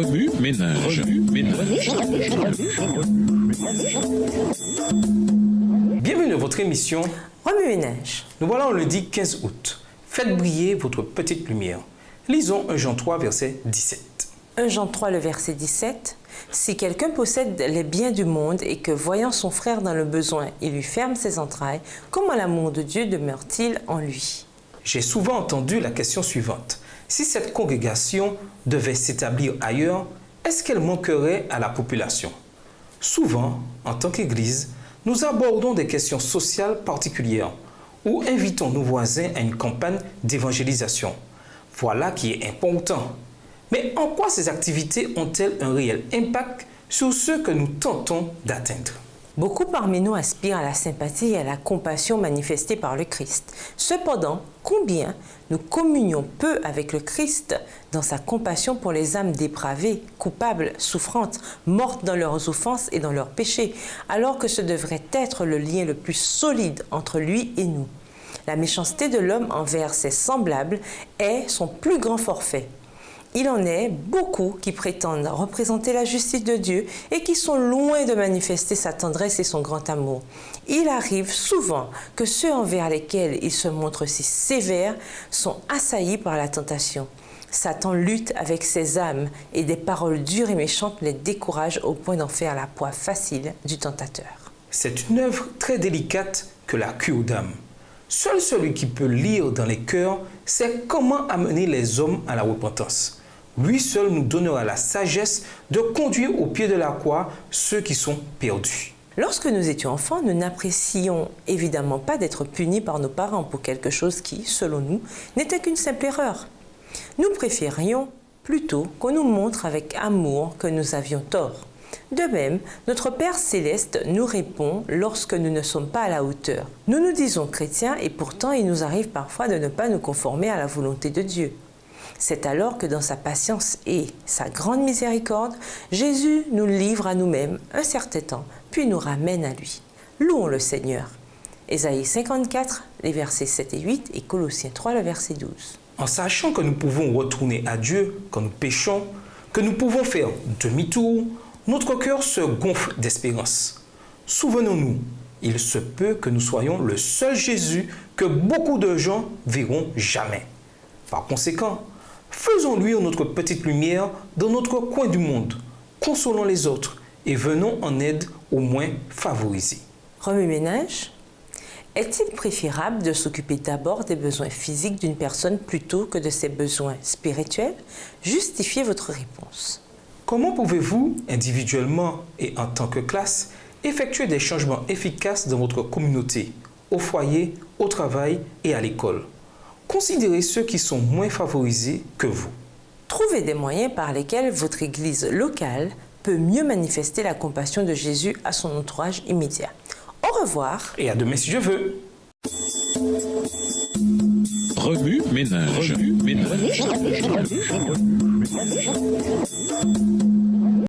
Remue ménage. Bienvenue à votre émission Remue ménage. Nous voilà le lundi 15 août. Faites briller votre petite lumière. Lisons 1 Jean 3, verset 17. 1 Jean 3, le verset 17. Si quelqu'un possède les biens du monde et que, voyant son frère dans le besoin, il lui ferme ses entrailles, comment l'amour de Dieu demeure-t-il en lui? J'ai souvent entendu la question suivante. Si cette congrégation devait s'établir ailleurs, est-ce qu'elle manquerait à la population? Souvent, en tant qu'Église, nous abordons des questions sociales particulières ou invitons nos voisins à une campagne d'évangélisation. Voilà qui est important. Mais en quoi ces activités ont-elles un réel impact sur ceux que nous tentons d'atteindre? Beaucoup parmi nous aspirent à la sympathie et à la compassion manifestée par le Christ. Cependant, combien nous communions peu avec le Christ dans sa compassion pour les âmes dépravées, coupables, souffrantes, mortes dans leurs offenses et dans leurs péchés, alors que ce devrait être le lien le plus solide entre lui et nous. La méchanceté de l'homme envers ses semblables est son plus grand forfait. Il en est beaucoup qui prétendent représenter la justice de Dieu et qui sont loin de manifester sa tendresse et son grand amour. Il arrive souvent que ceux envers lesquels il se montre si sévère sont assaillis par la tentation. Satan lutte avec ses âmes et des paroles dures et méchantes les découragent au point d'en faire la proie facile du tentateur. C'est une œuvre très délicate que la cure d'âme. Seul celui qui peut lire dans les cœurs sait comment amener les hommes à la repentance. Lui seul nous donnera la sagesse de conduire au pied de la croix ceux qui sont perdus. Lorsque nous étions enfants, nous n'apprécions évidemment pas d'être punis par nos parents pour quelque chose qui, selon nous, n'était qu'une simple erreur. Nous préférions plutôt qu'on nous montre avec amour que nous avions tort. De même, notre Père Céleste nous répond lorsque nous ne sommes pas à la hauteur. Nous nous disons chrétiens et pourtant il nous arrive parfois de ne pas nous conformer à la volonté de Dieu. C'est alors que dans sa patience et sa grande miséricorde, Jésus nous livre à nous-mêmes un certain temps, puis nous ramène à lui. Louons le Seigneur. Ésaïe 54, les versets 7 et 8 et Colossiens 3, le verset 12. En sachant que nous pouvons retourner à Dieu quand nous péchons, que nous pouvons faire demi-tour, notre cœur se gonfle d'espérance. Souvenons-nous, il se peut que nous soyons le seul Jésus que beaucoup de gens verront jamais. Par conséquent, faisons luire notre petite lumière dans notre coin du monde, consolons les autres et venons en aide aux moins favorisés. Remue ménage. Est-il préférable de s'occuper d'abord des besoins physiques d'une personne plutôt que de ses besoins spirituels? Justifiez votre réponse. Comment pouvez-vous, individuellement et en tant que classe, effectuer des changements efficaces dans votre communauté, au foyer, au travail et à l'école? Considérez ceux qui sont moins favorisés que vous. Trouvez des moyens par lesquels votre église locale peut mieux manifester la compassion de Jésus à son entourage immédiat. Au revoir. Et à demain si je veux. Remue ménage.